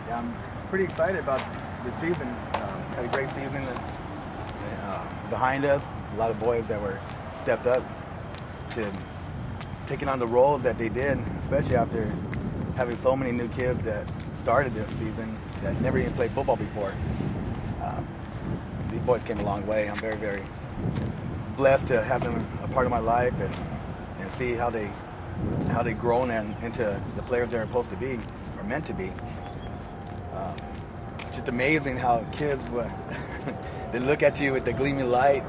Yeah, I'm pretty excited about the season. Had a great season behind us. A lot of boys that were stepped up to taking on the roles that they did, especially after having so many new kids that started this season that never even played football before. These boys came a long way. I'm very, very blessed to have them a part of my life and see how they've grown into the players they're supposed to be or meant to be. It's just amazing how kids they look at you with the gleaming light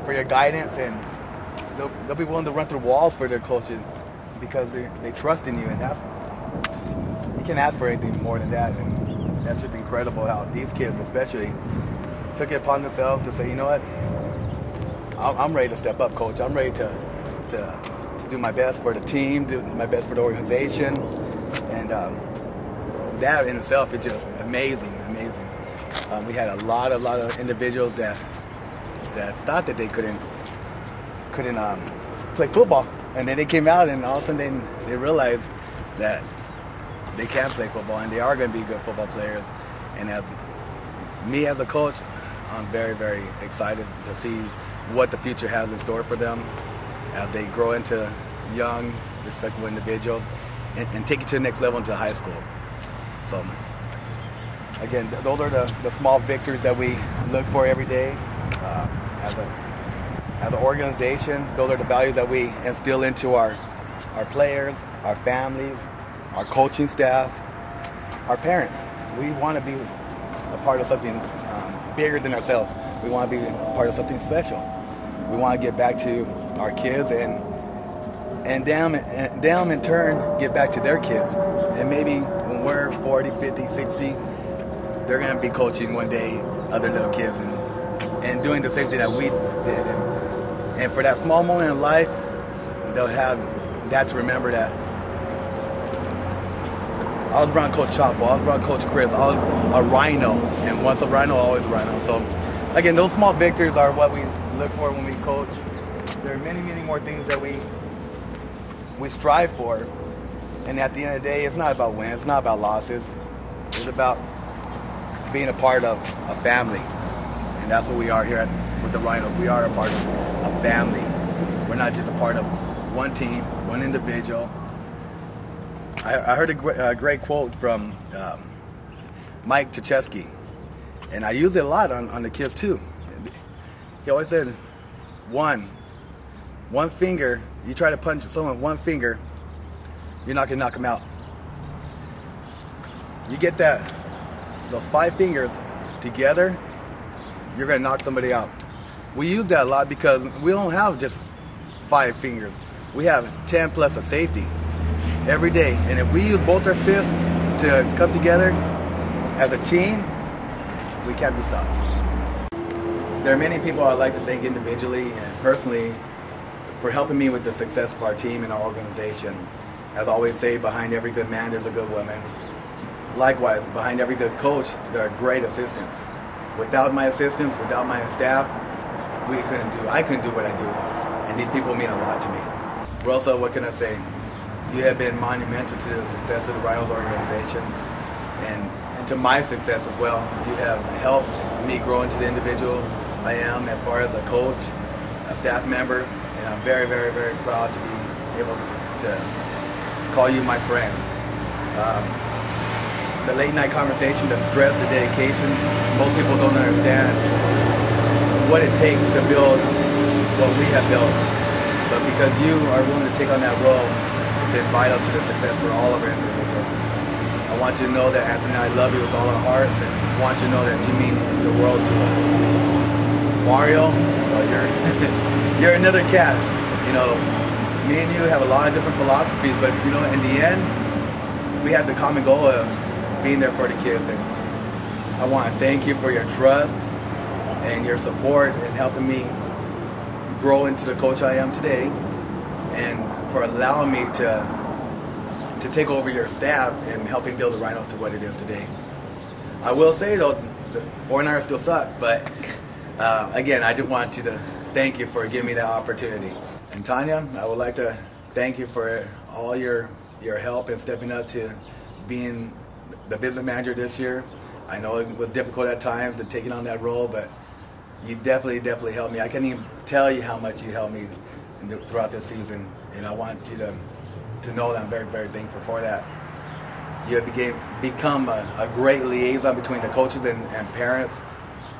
for your guidance, and they'll be willing to run through walls for their coaches because they trust in you, and you can't ask for anything more than that. And that's just incredible how these kids especially took it upon themselves to say, you know what, I'm ready to step up, coach. I'm ready to do my best for the team, do my best for the organization, and that in itself is just amazing. We had a lot of individuals that thought that they couldn't play football, and then they came out, and all of a sudden they realized that they can play football, and they are going to be good football players. And as a coach, I'm very, very excited to see what the future has in store for them as they grow into young, respectable individuals and take it to the next level into high school. So, again, those are the small victories that we look for every day. As an organization, those are the values that we instill into our players, our families, our coaching staff, our parents. We want to be a part of something bigger than ourselves. We want to be a part of something special. We want to get back to our kids and them in turn get back to their kids. And maybe when we're 40, 50, 60, they're going to be coaching one day other little kids and doing the same thing that we did. And for that small moment in life, they'll have that to remember that I was around Coach Chapo, I was around Coach Chris, I was a Rhino, and once a Rhino, always a Rhino. So again, those small victories are what we look for when we coach. There are many more things that we strive for, and at the end of the day, it's not about wins, it's not about losses. It's about being a part of a family, and that's what we are here with the Rhinos. We are a part of a family. We're not just a part of one team, one individual. I heard a great quote from Mike Krzyzewski, and I use it a lot on the kids too. He always said, one finger, you try to punch someone with one finger, you're not going to knock them out. You get those 5 fingers together, you're going to knock somebody out. We use that a lot because we don't have just 5 fingers. We have 10 plus a safety every day. And if we use both our fists to come together as a team, we can't be stopped. There are many people I'd like to thank individually and personally for helping me with the success of our team and our organization. As I always say, behind every good man, there's a good woman. Likewise, behind every good coach, there are great assistants. Without my assistants, without my staff, I couldn't do what I do. And these people mean a lot to me. Rosa, what can I say? You have been monumental to the success of the Rhinos organization and to my success as well. You have helped me grow into the individual I am as far as a coach, a staff member, and I'm very, very, very proud to be able to call you my friend. The late night conversation, the stress, the dedication, most people don't understand what it takes to build what we have built. But because you are willing to take on that role, it's been vital to the success for all of our individuals. I want you to know that Anthony and I love you with all our hearts, and want you to know that you mean the world to us. Mario, well, you're another cat. You know, me and you have a lot of different philosophies, but you know, in the end, we have the common goal of being there for the kids. And I want to thank you for your trust and your support in helping me grow into the coach I am today, and for allowing me to take over your staff and helping build the Rhinos to what it is today. I will say though, the 49ers still suck, but again, I just want you to thank you for giving me that opportunity. And Tanya, I would like to thank you for all your help in stepping up to being the business manager this year. I know it was difficult at times to taking on that role, but you definitely helped me. I can't even tell you how much you helped me throughout this season, and I want you to know that I'm very thankful for that. You have become a great liaison between the coaches and parents,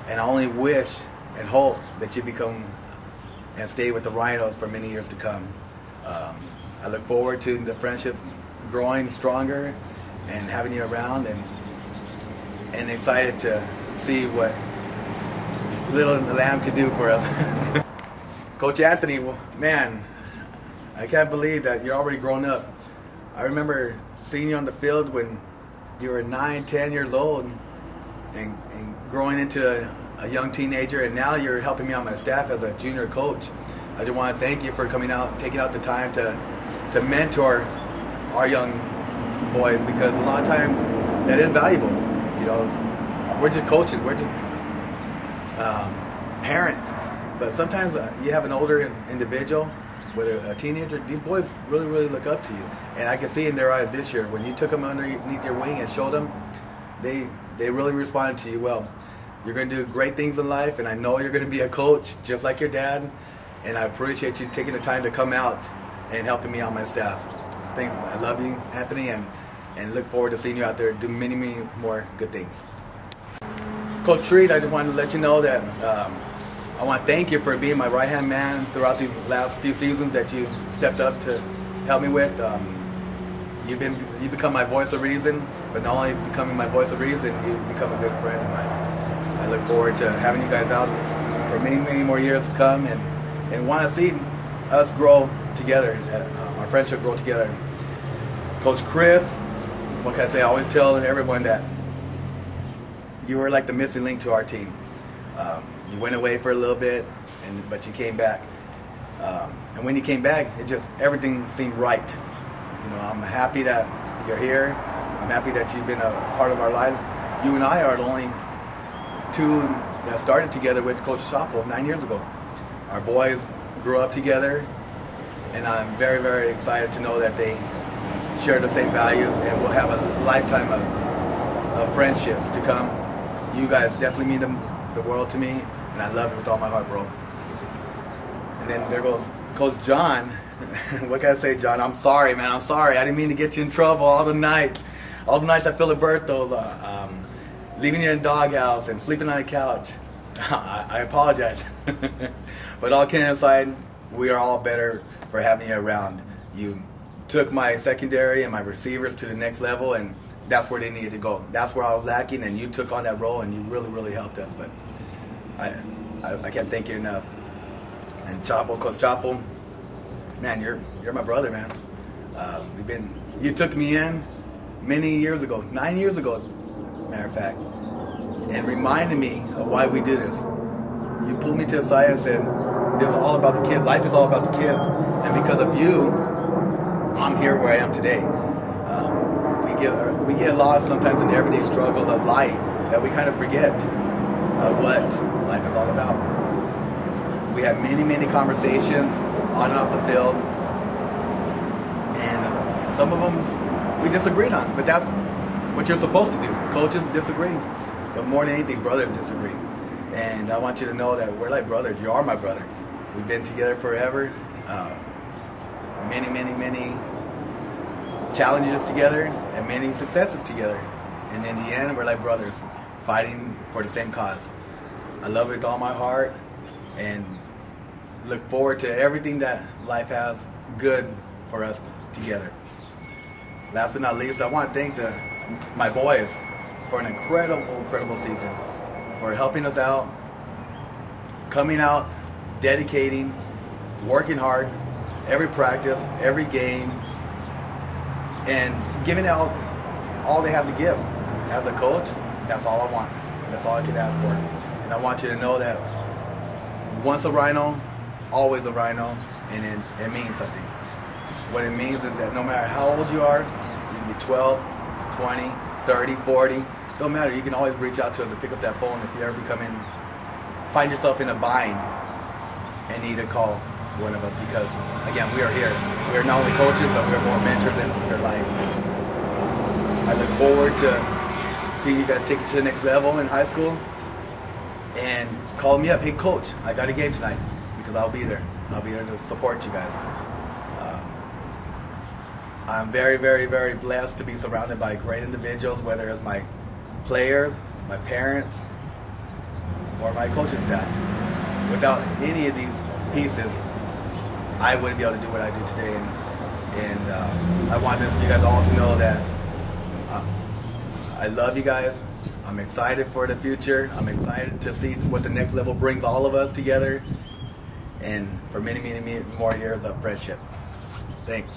and I only wish and hope that you become and stay with the Rhinos for many years to come. I look forward to the friendship growing stronger and having you around, and excited to see what little Lamb could do for us. Coach Anthony, well, man, I can't believe that you're already grown up. I remember seeing you on the field when you were 9, 10 years old and growing into a young teenager, and now you're helping me on my staff as a junior coach. I just want to thank you for coming out and taking out the time to mentor our young boys, because a lot of times that is valuable. You know, we're just coaching, we're just parents, but sometimes you have an older individual, whether a teenager, these boys really look up to you, and I can see in their eyes this year when you took them underneath your wing and showed them, they really responded to you well. You're going to do great things in life, and I know you're going to be a coach just like your dad, and I appreciate you taking the time to come out and helping me on my staff. I love you, Anthony, and look forward to seeing you out there do many more good things. Coach Treat, I just wanted to let you know that I want to thank you for being my right-hand man throughout these last few seasons that you stepped up to help me with. You've become my voice of reason, but not only becoming my voice of reason, you've become a good friend of mine. I look forward to having you guys out for many more years to come, and want to see us grow together, our friendship grow together. Coach Chris, what can I say? I always tell everyone that you were like the missing link to our team. You went away for a little bit, but you came back. And when you came back, everything seemed right. You know, I'm happy that you're here. I'm happy that you've been a part of our lives. You and I are the only two that started together with Coach Chapo 9 years ago. Our boys grew up together, and I'm very excited to know that they share the same values, and we'll have a lifetime of friendships to come. You guys definitely mean the world to me, and I love it with all my heart, bro. And then there goes Coach John. What can I say, John? I'm sorry, man. I'm sorry. I didn't mean to get you in trouble all the nights. All the nights at Filiberto's, leaving you in the doghouse and sleeping on the couch. I apologize. But all kidding aside, we are all better for having you around. You took my secondary and my receivers to the next level, and that's where they needed to go. That's where I was lacking, and you took on that role, and you really helped us. But I can't thank you enough. And Chapo, Coach Chapo, man, you're my brother, man. You took me in many years ago, 9 years ago, matter of fact, and reminded me of why we do this. You pulled me to the side and said, this is all about the kids. Life is all about the kids. And because of you, I'm here where I am today. We get lost sometimes in the everyday struggles of life that we kind of forget what life is all about. We have many conversations on and off the field, and some of them we disagreed on, but that's what you're supposed to do. Coaches disagree, but more than anything, brothers disagree. And I want you to know that we're like brothers. You are my brother. We've been together forever. Many challenges together and many successes together. And in the end, we're like brothers, fighting for the same cause. I love it with all my heart, and look forward to everything that life has good for us together. Last but not least, I want to thank my boys for an incredible season, for helping us out, coming out, dedicating, working hard, every practice, every game, and giving out all they have to give. As a coach, that's all I want. That's all I can ask for. And I want you to know that once a Rhino, always a Rhino, and it means something. What it means is that no matter how old you are, you can be 12, 20, 30, 40, don't matter. You can always reach out to us and pick up that phone if you ever find yourself in a bind and need to call one of us, because again, we are here. We are not only coaches, but we're more mentors in your life. I look forward to see you guys take it to the next level in high school. And call me up, hey coach, I got a game tonight, because I'll be there. I'll be there to support you guys. I'm very, very, very blessed to be surrounded by great individuals, whether it's my players, my parents, or my coaching staff. Without any of these pieces, I wouldn't be able to do what I do today. And I want you guys all to know that I love you guys. I'm excited for the future. I'm excited to see what the next level brings all of us together, and for many, many more years of friendship. Thanks.